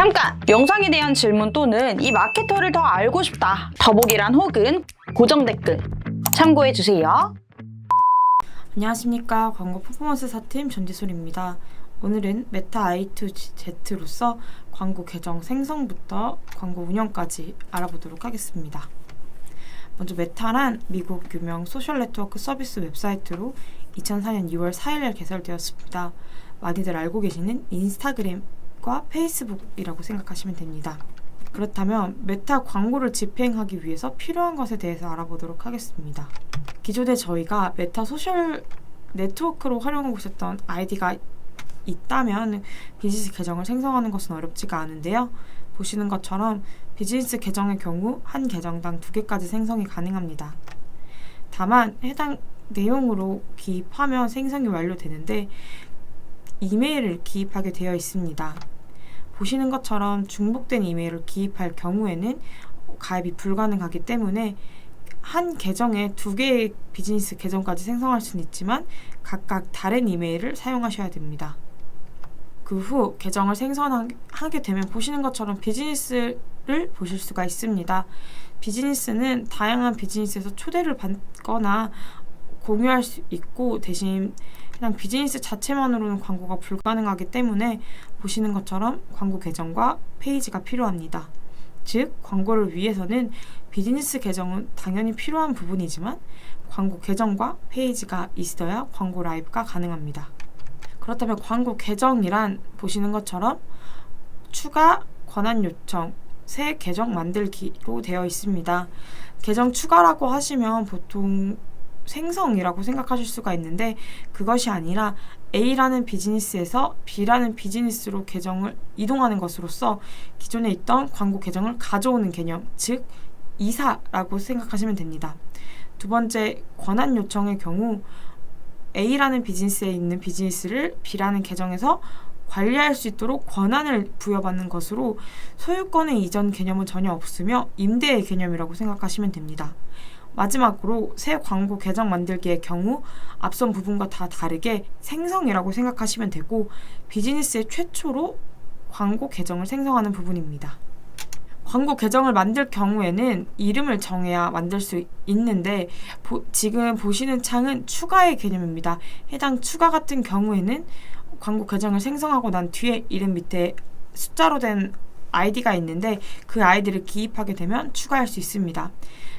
잠깐! 영상에 대한 질문 또는 이 마케터를 더 알고 싶다. 더보기란 혹은 고정 댓글 참고해주세요. 안녕하십니까. 광고 퍼포먼스 사팀 전지솔입니다. 오늘은 메타 I2Z로서 광고 계정 생성부터 광고 운영까지 알아보도록 하겠습니다. 먼저 메타란 미국 유명 소셜 네트워크 서비스 웹사이트로 2004년 2월 4일에 개설되었습니다. 많이들 알고 계시는 인스타그램과 페이스북이라고 생각하시면 됩니다. 그렇다면 메타 광고를 집행하기 위해서 필요한 것에 대해서 알아보도록 하겠습니다. 기존에 저희가 메타 소셜 네트워크로 활용하고 있었던 아이디가 있다면 비즈니스 계정을 생성하는 것은 어렵지가 않은데요. 보시는 것처럼 비즈니스 계정의 경우 한 계정당 2개까지 생성이 가능합니다. 다만 해당 내용으로 기입하면 생성이 완료되는데 이메일을 기입하게 되어 있습니다. 보시는 것처럼 중복된 이메일을 기입할 경우에는 가입이 불가능하기 때문에 한 계정에 2개의 비즈니스 계정까지 생성할 수는 있지만 각각 다른 이메일을 사용하셔야 됩니다. 그 후 계정을 생성하게 되면 보시는 것처럼 비즈니스를 보실 수가 있습니다. 비즈니스는 다양한 비즈니스에서 초대를 받거나 공유할 수 있고 대신 그냥 비즈니스 자체만으로는 광고가 불가능하기 때문에 보시는 것처럼 광고 계정과 페이지가 필요합니다. 즉, 광고를 위해서는 비즈니스 계정은 당연히 필요한 부분이지만 광고 계정과 페이지가 있어야 광고 라이브가 가능합니다. 그렇다면 광고 계정이란 보시는 것처럼 추가, 권한 요청, 새 계정 만들기로 되어 있습니다. 계정 추가라고 하시면 보통 생성이라고 생각하실 수가 있는데 그것이 아니라 A라는 비즈니스에서 B라는 비즈니스로 계정을 이동하는 것으로서 기존에 있던 광고 계정을 가져오는 개념, 즉 이사라고 생각하시면 됩니다. 두 번째, 권한 요청의 경우 A라는 비즈니스에 있는 비즈니스를 B라는 계정에서 관리할 수 있도록 권한을 부여받는 것으로 소유권의 이전 개념은 전혀 없으며 임대의 개념이라고 생각하시면 됩니다. 마지막으로 새 광고 계정 만들기의 경우 앞선 부분과 다 다르게 생성이라고 생각하시면 되고 비즈니스의 최초로 광고 계정을 생성하는 부분입니다. 광고 계정을 만들 경우에는 이름을 정해야 만들 수 있는데 지금 보시는 창은 추가의 개념입니다. 해당 추가 같은 경우에는 광고 계정을 생성하고 난 뒤에 이름 밑에 숫자로 된 아이디가 있는데 그 아이디를 기입하게 되면 추가할 수 있습니다.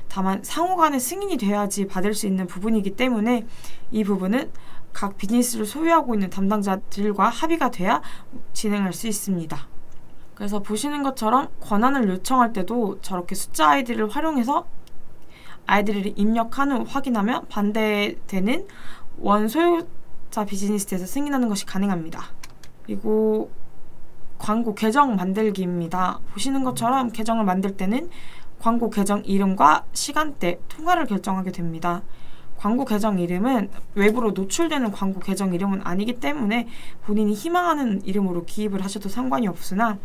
다만 상호간의 승인이 돼야지 받을 수 있는 부분이기 때문에 이 부분은 각 비즈니스를 소유하고 있는 담당자들과 합의가 돼야 진행할 수 있습니다. 그래서 보시는 것처럼 권한을 요청할 때도 저렇게 숫자 아이디를 활용해서 아이디를 입력한 후 확인하면 반대되는 원소유자 비즈니스에서 승인하는 것이 가능합니다. 그리고 광고 계정 만들기입니다. 보시는 것처럼 계정을 만들 때는 광고 계정 이름과 시간대, 통화를 결정하게 됩니다. 광고 계정 이름은 외부로 노출되는 광고 계정 이름은 아니기 때문에 본인이 희망하는 이름으로 기입을 하셔도 상관이 없으나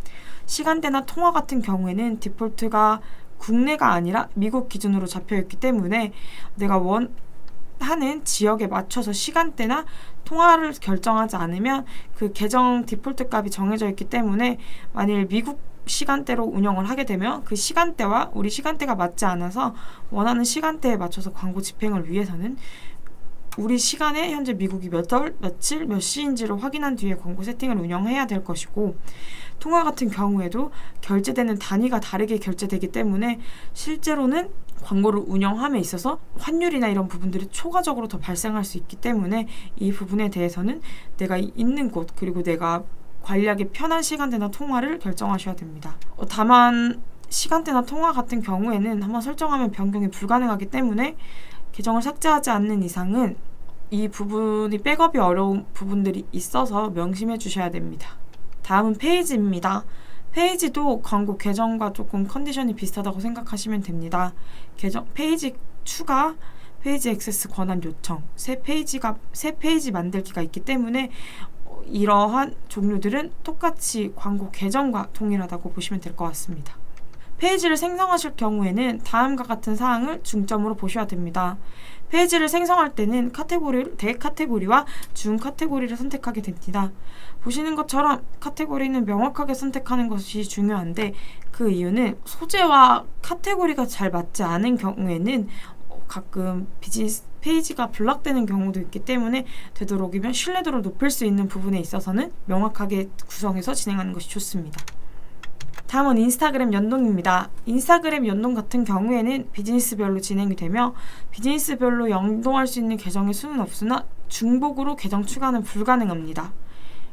시간대나 통화 같은 경우에는 디폴트가 국내가 아니라 미국 기준으로 잡혀있기 때문에 내가 원하는 지역에 맞춰서 시간대나 통화를 결정하지 않으면 그 계정 디폴트 값이 정해져 있기 때문에 만일 미국 시간대로 운영을 하게 되면 그 시간대와 우리 시간대가 맞지 않아서 원하는 시간대에 맞춰서 광고 집행을 위해서는 우리 시간에 현재 미국이 몇 월, 며칠, 몇 시인지를 확인한 뒤에 광고 세팅을 운영해야 될 것이고 통화 같은 경우에도 결제되는 단위가 다르게 결제되기 때문에 실제로는 광고를 운영함에 있어서 환율이나 이런 부분들이 초과적으로 더 발생할 수 있기 때문에 이 부분에 대해서는 내가 있는 곳 그리고 내가 관리하기 편한 시간대나 통화를 결정하셔야 됩니다. 다만 시간대나 통화 같은 경우에는 한번 설정하면 변경이 불가능하기 때문에 계정을 삭제하지 않는 이상은 이 부분이 백업이 어려운 부분들이 있어서 명심해 주셔야 됩니다. 다음은 페이지입니다. 페이지도 광고 계정과 조금 컨디션이 비슷하다고 생각하시면 됩니다. 페이지 추가, 페이지 액세스 권한 요청, 새 페이지 만들기가 있기 때문에 이러한 종류들은 똑같이 광고 계정과 동일하다고 보시면 될 것 같습니다. 페이지를 생성하실 경우에는 다음과 같은 사항을 중점으로 보셔야 됩니다. 페이지를 생성할 때는 대카테고리와 중 카테고리를 선택하게 됩니다. 보시는 것처럼 카테고리는 명확하게 선택하는 것이 중요한데 그 이유는 소재와 카테고리가 잘 맞지 않은 경우에는 가끔 비즈니스 페이지가 블락되는 경우도 있기 때문에 되도록이면 신뢰도를 높일 수 있는 부분에 있어서는 명확하게 구성해서 진행하는 것이 좋습니다. 다음은 인스타그램 연동입니다. 인스타그램 연동 같은 경우에는 비즈니스별로 진행이 되며 비즈니스별로 연동할 수 있는 계정의 수는 없으나 중복으로 계정 추가는 불가능합니다.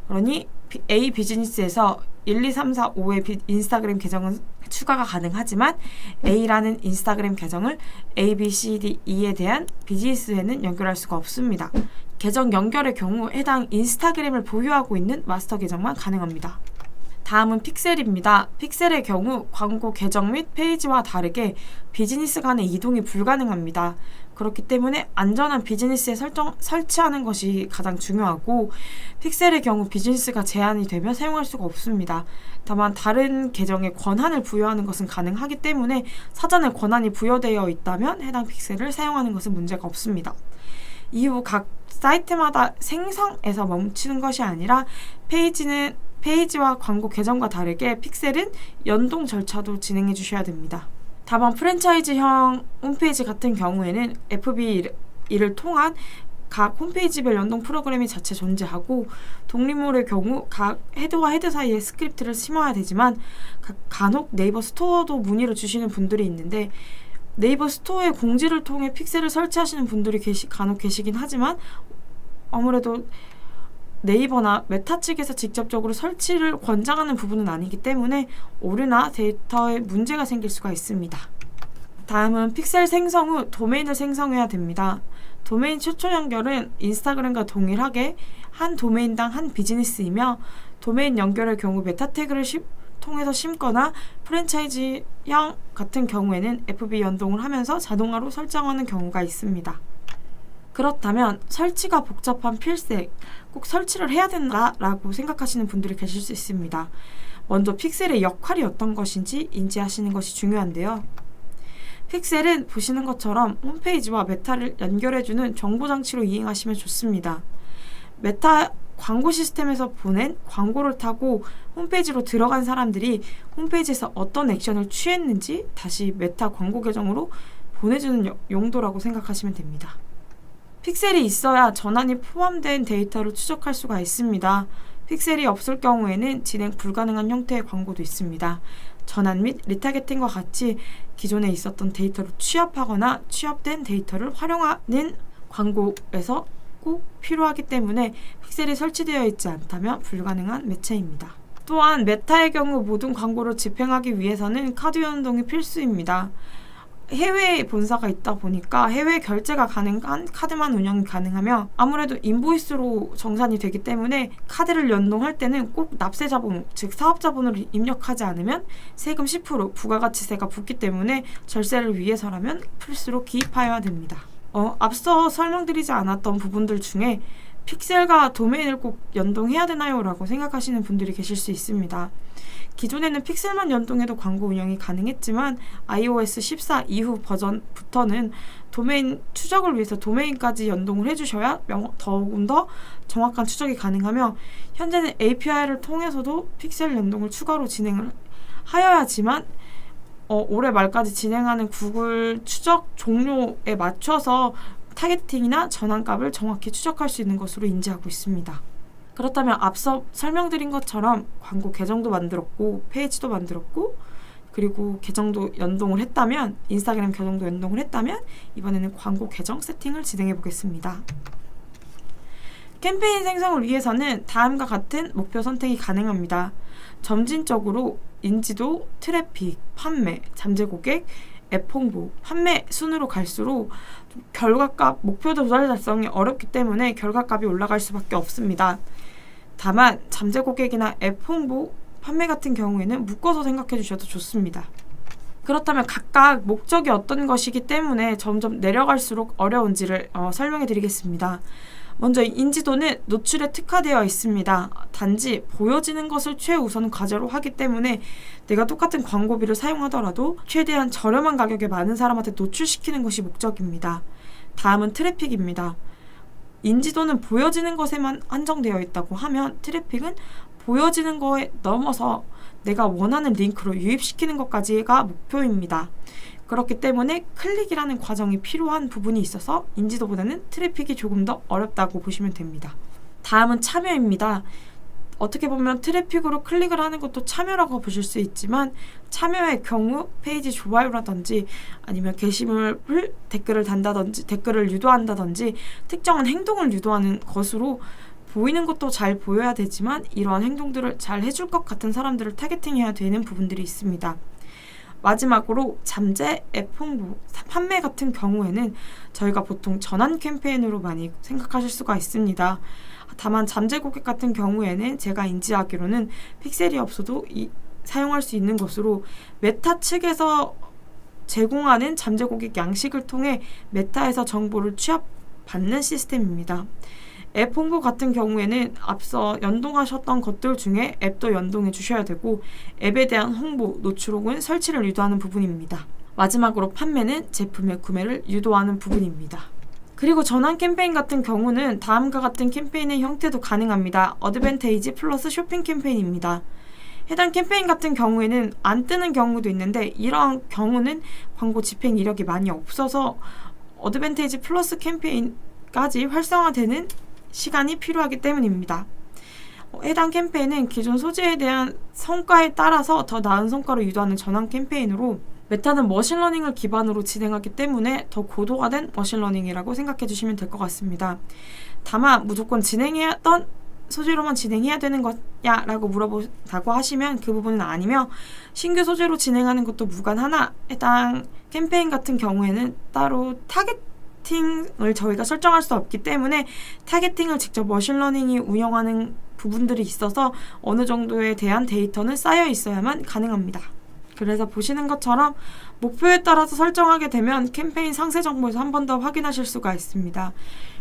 그러니 A 비즈니스에서 1, 2, 3, 4, 5의 인스타그램 계정은 추가가 가능하지만 A라는 인스타그램 계정을 A, B, C, D, E에 대한 비즈니스에는 연결할 수가 없습니다. 계정 연결의 경우 해당 인스타그램을 보유하고 있는 마스터 계정만 가능합니다. 다음은 픽셀입니다. 픽셀의 경우 광고 계정 및 페이지와 다르게 비즈니스 간의 이동이 불가능합니다. 그렇기 때문에 안전한 비즈니스에 설치하는 것이 가장 중요하고 픽셀의 경우 비즈니스가 제한이 되면 사용할 수가 없습니다. 다만 다른 계정에 권한을 부여하는 것은 가능하기 때문에 사전에 권한이 부여되어 있다면 해당 픽셀을 사용하는 것은 문제가 없습니다. 이후 각 사이트마다 생성에서 멈추는 것이 아니라 페이지와 광고 계정과 다르게 픽셀은 연동 절차도 진행해 주셔야 됩니다. 다만 프랜차이즈형 홈페이지 같은 경우에는 FBA를 통한 각 홈페이지별 연동 프로그램이 자체 존재하고 독립몰의 경우 각 헤드와 헤드 사이에 스크립트를 심어야 되지만 간혹 네이버 스토어도 문의를 주시는 분들이 있는데 네이버 스토어의 공지를 통해 픽셀을 설치하시는 분들이 간혹 계시긴 하지만 아무래도 네이버나 메타 측에서 직접적으로 설치를 권장하는 부분은 아니기 때문에 오류나 데이터에 문제가 생길 수가 있습니다. 다음은 픽셀 생성 후 도메인을 생성해야 됩니다. 도메인 최초 연결은 인스타그램과 동일하게 한 도메인당 한 비즈니스이며 도메인 연결의 경우 메타 태그를 통해서 심거나 프랜차이즈형 같은 경우에는 FB 연동을 하면서 자동화로 설정하는 경우가 있습니다. 그렇다면 설치가 복잡한 필색, 꼭 설치를 해야 된다라고 생각하시는 분들이 계실 수 있습니다. 먼저 픽셀의 역할이 어떤 것인지 인지하시는 것이 중요한데요. 픽셀은 보시는 것처럼 홈페이지와 메타를 연결해주는 정보장치로 이행하시면 좋습니다. 메타 광고 시스템에서 보낸 광고를 타고 홈페이지로 들어간 사람들이 홈페이지에서 어떤 액션을 취했는지 다시 메타 광고 계정으로 보내주는 용도라고 생각하시면 됩니다. 픽셀이 있어야 전환이 포함된 데이터를 추적할 수가 있습니다. 픽셀이 없을 경우에는 진행 불가능한 형태의 광고도 있습니다. 전환 및 리타게팅과 같이 기존에 있었던 데이터를 취합하거나 취합된 데이터를 활용하는 광고에서 꼭 필요하기 때문에 픽셀이 설치되어 있지 않다면 불가능한 매체입니다. 또한 메타의 경우 모든 광고를 집행하기 위해서는 카드 연동이 필수입니다. 해외에 본사가 있다 보니까 해외 결제가 가능한 카드만 운영이 가능하며 아무래도 인보이스로 정산이 되기 때문에 카드를 연동할 때는 꼭 납세자본, 즉 사업자본으로 입력하지 않으면 세금 10% 부가가치세가 붙기 때문에 절세를 위해서라면 필수로 기입하여야 됩니다. 앞서 설명드리지 않았던 부분들 중에 픽셀과 도메인을 꼭 연동해야 되나요? 라고 생각하시는 분들이 계실 수 있습니다. 기존에는 픽셀만 연동해도 광고 운영이 가능했지만 iOS 14 이후 버전부터는 도메인 추적을 위해서 도메인까지 연동을 해주셔야 더욱 더 정확한 추적이 가능하며 현재는 API를 통해서도 픽셀 연동을 추가로 진행을 하여야지만 올해 말까지 진행하는 구글 추적 종료에 맞춰서 타겟팅이나 전환값을 정확히 추적할 수 있는 것으로 인지하고 있습니다. 그렇다면 앞서 설명드린 것처럼 광고 계정도 만들었고 페이지도 만들었고 그리고 계정도 연동을 했다면 인스타그램 계정도 연동을 했다면 이번에는 광고 계정 세팅을 진행해 보겠습니다. 캠페인 생성을 위해서는 다음과 같은 목표 선택이 가능합니다. 점진적으로 인지도, 트래픽, 판매, 잠재 고객, 앱 홍보, 판매 순으로 갈수록 결과값, 목표 도달 달성이 어렵기 때문에 결과값이 올라갈 수밖에 없습니다. 다만 잠재 고객이나 앱 홍보, 판매 같은 경우에는 묶어서 생각해 주셔도 좋습니다. 그렇다면 각각 목적이 어떤 것이기 때문에 점점 내려갈수록 어려운지를 설명해 드리겠습니다. 먼저 인지도는 노출에 특화되어 있습니다. 단지 보여지는 것을 최우선 과제로 하기 때문에 내가 똑같은 광고비를 사용하더라도 최대한 저렴한 가격에 많은 사람한테 노출시키는 것이 목적입니다. 다음은 트래픽입니다. 인지도는 보여지는 것에만 한정되어 있다고 하면 트래픽은 보여지는 거에 넘어서 내가 원하는 링크로 유입시키는 것까지가 목표입니다. 그렇기 때문에 클릭이라는 과정이 필요한 부분이 있어서 인지도보다는 트래픽이 조금 더 어렵다고 보시면 됩니다. 다음은 참여입니다. 어떻게 보면 트래픽으로 클릭을 하는 것도 참여라고 보실 수 있지만 참여의 경우 페이지 좋아요라든지 아니면 게시물을 댓글을 단다든지 댓글을 유도한다든지 특정한 행동을 유도하는 것으로 보이는 것도 잘 보여야 되지만 이러한 행동들을 잘 해줄 것 같은 사람들을 타겟팅해야 되는 부분들이 있습니다. 마지막으로 잠재, 앱 홍보, 판매 같은 경우에는 저희가 보통 전환 캠페인으로 많이 생각하실 수가 있습니다. 다만 잠재 고객 같은 경우에는 제가 인지하기로는 픽셀이 없어도 사용할 수 있는 것으로 메타 측에서 제공하는 잠재 고객 양식을 통해 메타에서 정보를 취합받는 시스템입니다. 앱 홍보 같은 경우에는 앞서 연동하셨던 것들 중에 앱도 연동해 주셔야 되고 앱에 대한 홍보, 노출 혹은 설치를 유도하는 부분입니다. 마지막으로 판매는 제품의 구매를 유도하는 부분입니다. 그리고 전환 캠페인 같은 경우는 다음과 같은 캠페인의 형태도 가능합니다. 어드밴테이지 플러스 쇼핑 캠페인입니다. 해당 캠페인 같은 경우에는 안 뜨는 경우도 있는데 이러한 경우는 광고 집행 이력이 많이 없어서 어드밴테이지 플러스 캠페인까지 활성화되는 시간이 필요하기 때문입니다. 해당 캠페인은 기존 소재에 대한 성과에 따라서 더 나은 성과를 유도하는 전환 캠페인으로 메타는 머신러닝을 기반으로 진행하기 때문에 더 고도화된 머신러닝이라고 생각해 주시면 될 것 같습니다. 다만 무조건 진행했던 소재로만 진행해야 되는 거냐 라고 물어보다고 하시면 그 부분은 아니며 신규 소재로 진행하는 것도 무관하나 해당 캠페인 같은 경우에는 따로 타겟팅을 저희가 설정할 수 없기 때문에 타겟팅을 직접 머신러닝이 운영하는 부분들이 있어서 어느 정도에 대한 데이터는 쌓여 있어야만 가능합니다. 그래서 보시는 것처럼 목표에 따라서 설정하게 되면 캠페인 상세 정보에서 한 번 더 확인하실 수가 있습니다.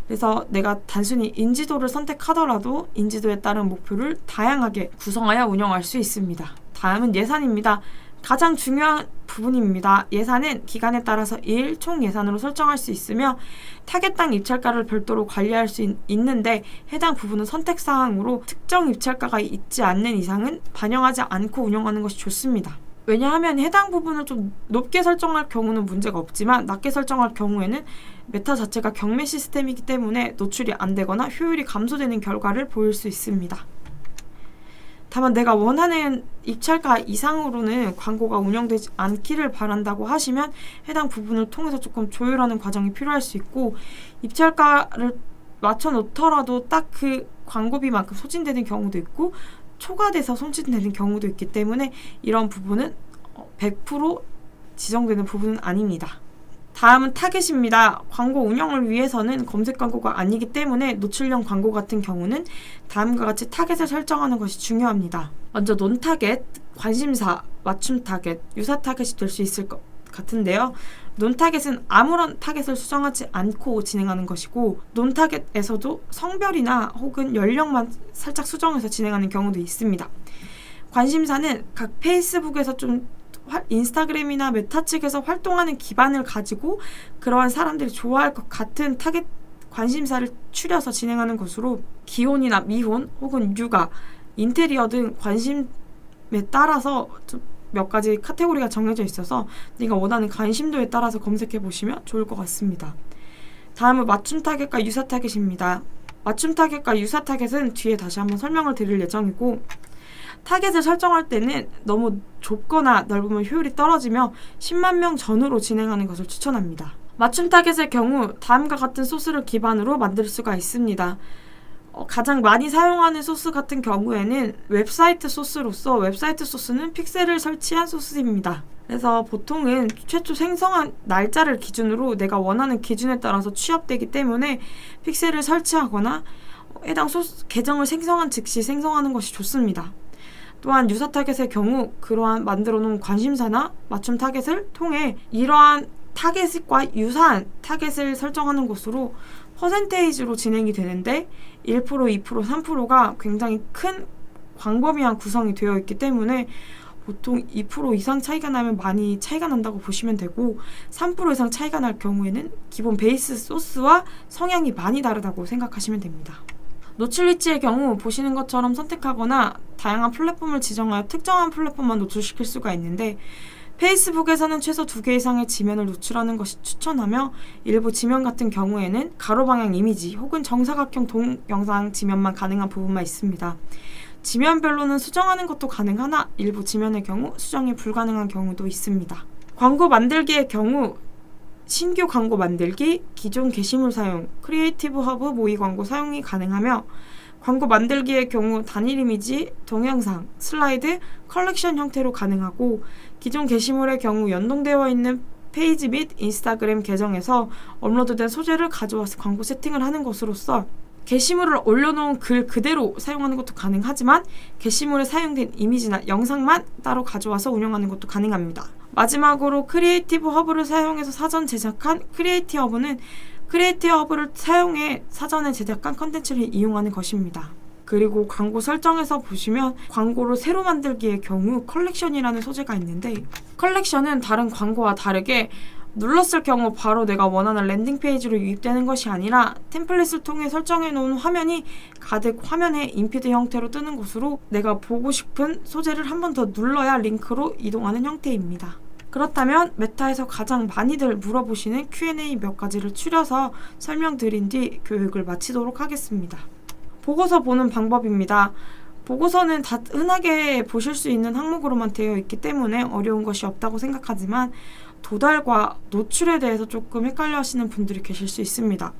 그래서 내가 단순히 인지도를 선택하더라도 인지도에 따른 목표를 다양하게 구성하여 운영할 수 있습니다. 다음은 예산입니다. 가장 중요한 부분입니다. 예산은 기간에 따라서 2일 총 예산으로 설정할 수 있으며 타겟당 입찰가를 별도로 관리할 수 있는데 해당 부분은 선택사항으로 특정 입찰가가 있지 않는 이상은 반영하지 않고 운영하는 것이 좋습니다. 왜냐하면 해당 부분을 좀 높게 설정할 경우는 문제가 없지만 낮게 설정할 경우에는 메타 자체가 경매 시스템이기 때문에 노출이 안 되거나 효율이 감소되는 결과를 보일 수 있습니다. 다만 내가 원하는 입찰가 이상으로는 광고가 운영되지 않기를 바란다고 하시면 해당 부분을 통해서 조금 조율하는 과정이 필요할 수 있고 입찰가를 맞춰 놓더라도 딱 그 광고비만큼 소진되는 경우도 있고 초과돼서 소진되는 경우도 있기 때문에 이런 부분은 100% 지정되는 부분은 아닙니다. 다음은 타겟입니다. 광고 운영을 위해서는 검색 광고가 아니기 때문에 노출형 광고 같은 경우는 다음과 같이 타겟을 설정하는 것이 중요합니다. 먼저 논타겟, 관심사, 맞춤 타겟, 유사 타겟이 될 수 있을 것 같은데요. 논타겟은 아무런 타겟을 수정하지 않고 진행하는 것이고 논타겟에서도 성별이나 혹은 연령만 살짝 수정해서 진행하는 경우도 있습니다. 관심사는 각 페이스북에서 좀 인스타그램이나 메타 측에서 활동하는 기반을 가지고 그러한 사람들이 좋아할 것 같은 타겟 관심사를 추려서 진행하는 것으로 기혼이나 미혼 혹은 육아, 인테리어 등 관심에 따라서 좀 몇 가지 카테고리가 정해져 있어서 네가 원하는 관심도에 따라서 검색해 보시면 좋을 것 같습니다. 다음은 맞춤 타겟과 유사 타겟입니다. 맞춤 타겟과 유사 타겟은 뒤에 다시 한번 설명을 드릴 예정이고 타겟을 설정할 때는 너무 좁거나 넓으면 효율이 떨어지며 10만 명 전후로 진행하는 것을 추천합니다. 맞춤 타겟의 경우 다음과 같은 소스를 기반으로 만들 수가 있습니다. 가장 많이 사용하는 소스 같은 경우에는 웹사이트 소스로서 웹사이트 소스는 픽셀을 설치한 소스입니다. 그래서 보통은 최초 생성한 날짜를 기준으로 내가 원하는 기준에 따라서 취합되기 때문에 픽셀을 설치하거나 해당 소스 계정을 생성한 즉시 생성하는 것이 좋습니다. 또한 유사 타겟의 경우 그러한 만들어 놓은 관심사나 맞춤 타겟을 통해 이러한 타겟과 유사한 타겟을 설정하는 것으로 퍼센테이지로 진행이 되는데 1%, 2%, 3%가 굉장히 큰 광범위한 구성이 되어 있기 때문에 보통 2% 이상 차이가 나면 많이 차이가 난다고 보시면 되고 3% 이상 차이가 날 경우에는 기본 베이스 소스와 성향이 많이 다르다고 생각하시면 됩니다. 노출 위치의 경우 보시는 것처럼 선택하거나 다양한 플랫폼을 지정하여 특정한 플랫폼만 노출시킬 수가 있는데 페이스북에서는 최소 2개 이상의 지면을 노출하는 것이 추천하며 일부 지면 같은 경우에는 가로 방향 이미지 혹은 정사각형 동영상 지면만 가능한 부분만 있습니다. 지면별로는 수정하는 것도 가능하나 일부 지면의 경우 수정이 불가능한 경우도 있습니다. 광고 만들기의 경우 신규 광고 만들기, 기존 게시물 사용, 크리에이티브 허브 모의 광고 사용이 가능하며 광고 만들기의 경우 단일 이미지, 동영상, 슬라이드, 컬렉션 형태로 가능하고 기존 게시물의 경우 연동되어 있는 페이지 및 인스타그램 계정에서 업로드된 소재를 가져와서 광고 세팅을 하는 것으로서 게시물을 올려놓은 글 그대로 사용하는 것도 가능하지만 게시물에 사용된 이미지나 영상만 따로 가져와서 운영하는 것도 가능합니다. 마지막으로 크리에이티브 허브를 사용해서 사전 제작한 크리에이티브 허브는 크리에이티브 허브를 사용해 사전에 제작한 컨텐츠를 이용하는 것입니다. 그리고 광고 설정에서 보시면 광고를 새로 만들기의 경우 컬렉션이라는 소재가 있는데 컬렉션은 다른 광고와 다르게 눌렀을 경우 바로 내가 원하는 랜딩 페이지로 유입되는 것이 아니라 템플릿을 통해 설정해 놓은 화면이 가득 화면에 인피드 형태로 뜨는 것으로 내가 보고 싶은 소재를 한 번 더 눌러야 링크로 이동하는 형태입니다. 그렇다면 메타에서 가장 많이들 물어보시는 Q&A 몇 가지를 추려서 설명드린 뒤 교육을 마치도록 하겠습니다. 보고서 보는 방법입니다. 보고서는 다 흔하게 보실 수 있는 항목으로만 되어 있기 때문에 어려운 것이 없다고 생각하지만 도달과 노출에 대해서 조금 헷갈려 하시는 분들이 계실 수 있습니다.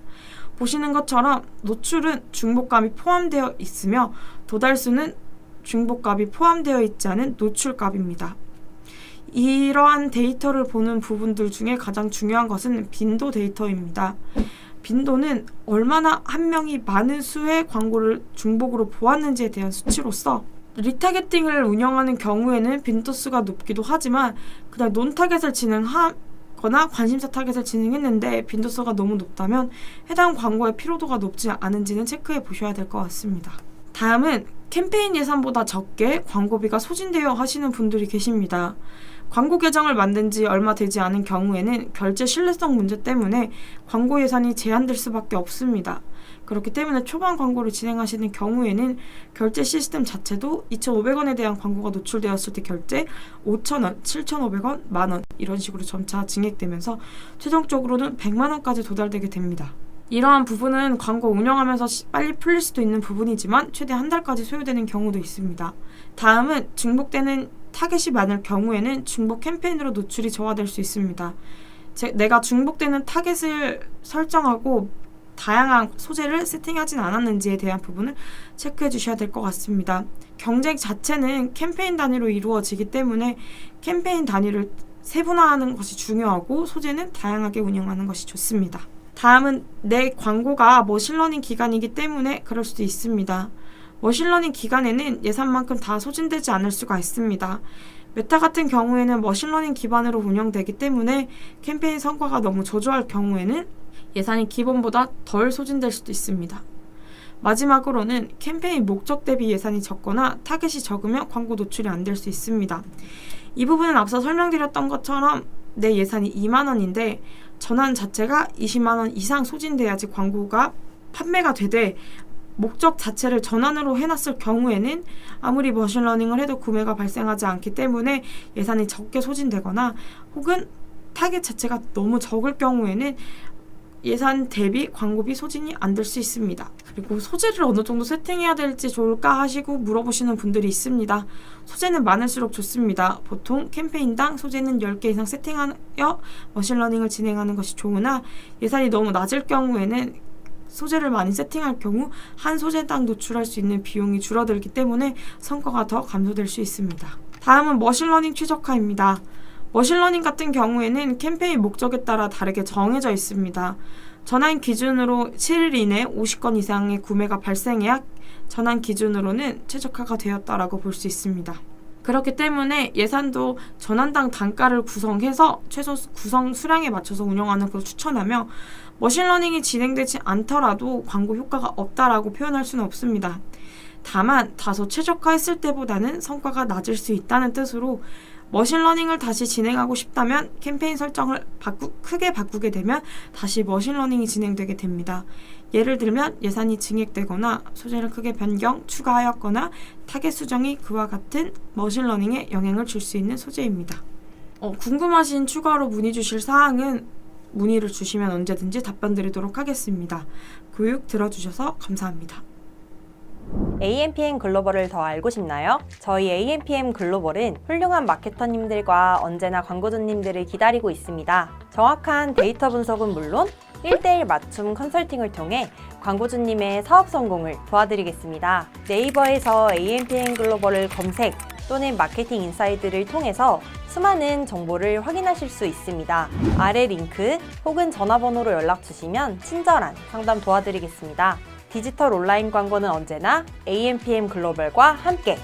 보시는 것처럼 노출은 중복값이 포함되어 있으며 도달수는 중복값이 포함되어 있지 않은 노출값입니다. 이러한 데이터를 보는 부분들 중에 가장 중요한 것은 빈도 데이터입니다. 빈도는 얼마나 한 명이 많은 수의 광고를 중복으로 보았는지에 대한 수치로서 리타겟팅을 운영하는 경우에는 빈도수가 높기도 하지만 그냥 논타겟을 진행하거나 관심사 타겟을 진행했는데 빈도수가 너무 높다면 해당 광고의 피로도가 높지 않은지는 체크해 보셔야 될 것 같습니다. 다음은 캠페인 예산보다 적게 광고비가 소진되어 하시는 분들이 계십니다. 광고 계정을 만든 지 얼마 되지 않은 경우에는 결제 신뢰성 문제 때문에 광고 예산이 제한될 수밖에 없습니다. 그렇기 때문에 초반 광고를 진행하시는 경우에는 결제 시스템 자체도 2,500원에 대한 광고가 노출되었을 때 결제 5,000원, 7,500원, 만원 이런 식으로 점차 증액되면서 최종적으로는 100만원까지 도달되게 됩니다. 이러한 부분은 광고 운영하면서 빨리 풀릴 수도 있는 부분이지만 최대 한 달까지 소요되는 경우도 있습니다. 다음은 중복되는 타겟이 많을 경우에는 중복 캠페인으로 노출이 저하될 수 있습니다. 내가 중복되는 타겟을 설정하고 다양한 소재를 세팅하진 않았는지에 대한 부분을 체크해 주셔야 될 것 같습니다. 경쟁 자체는 캠페인 단위로 이루어지기 때문에 캠페인 단위를 세분화하는 것이 중요하고 소재는 다양하게 운영하는 것이 좋습니다. 다음은 내 광고가 머신러닝 기간이기 때문에 그럴 수도 있습니다. 머신러닝 기간에는 예산만큼 다 소진되지 않을 수가 있습니다. 메타 같은 경우에는 머신러닝 기반으로 운영되기 때문에 캠페인 성과가 너무 저조할 경우에는 예산이 기본보다 덜 소진될 수도 있습니다. 마지막으로는 캠페인 목적 대비 예산이 적거나 타겟이 적으면 광고 노출이 안 될 수 있습니다. 이 부분은 앞서 설명드렸던 것처럼 내 예산이 2만원인데 전환 자체가 20만원 이상 소진돼야지 광고가 판매가 되되 목적 자체를 전환으로 해놨을 경우에는 아무리 머신러닝을 해도 구매가 발생하지 않기 때문에 예산이 적게 소진되거나 혹은 타겟 자체가 너무 적을 경우에는 예산 대비 광고비 소진이 안 될 수 있습니다. 그리고 소재를 어느 정도 세팅해야 될지 좋을까 하시고 물어보시는 분들이 있습니다. 소재는 많을수록 좋습니다. 보통 캠페인당 소재는 10개 이상 세팅하여 머신러닝을 진행하는 것이 좋으나 예산이 너무 낮을 경우에는 소재를 많이 세팅할 경우 한 소재당 노출할 수 있는 비용이 줄어들기 때문에 성과가 더 감소될 수 있습니다. 다음은 머신러닝 최적화입니다. 머신러닝 같은 경우에는 캠페인 목적에 따라 다르게 정해져 있습니다. 전환 기준으로 7일 이내 50건 이상의 구매가 발생해야 전환 기준으로는 최적화가 되었다라고 볼 수 있습니다. 그렇기 때문에 예산도 전환당 단가를 구성해서 최소 구성 수량에 맞춰서 운영하는 것을 추천하며 머신러닝이 진행되지 않더라도 광고 효과가 없다라고 표현할 수는 없습니다. 다만 다소 최적화했을 때보다는 성과가 낮을 수 있다는 뜻으로 머신러닝을 다시 진행하고 싶다면 캠페인 설정을 크게 바꾸게 되면 다시 머신러닝이 진행되게 됩니다. 예를 들면 예산이 증액되거나 소재를 크게 변경, 추가하였거나 타겟 수정이 그와 같은 머신러닝에 영향을 줄 수 있는 소재입니다. 궁금하신 추가로 문의 주실 사항은 문의를 주시면 언제든지 답변 드리도록 하겠습니다. 교육 들어주셔서 감사합니다. AMPM 글로벌을 더 알고 싶나요? 저희 AMPM 글로벌은 훌륭한 마케터님들과 언제나 광고주님들을 기다리고 있습니다. 정확한 데이터 분석은 물론 1:1 맞춤 컨설팅을 통해 광고주님의 사업 성공을 도와드리겠습니다. 네이버에서 AMPM 글로벌을 검색 또는 마케팅 인사이드를 통해서 수많은 정보를 확인하실 수 있습니다. 아래 링크 혹은 전화번호로 연락 주시면 친절한 상담 도와드리겠습니다. 디지털 온라인 광고는 언제나 AMPM 글로벌과 함께.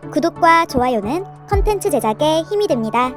구독과 좋아요는 컨텐츠 제작에 힘이 됩니다.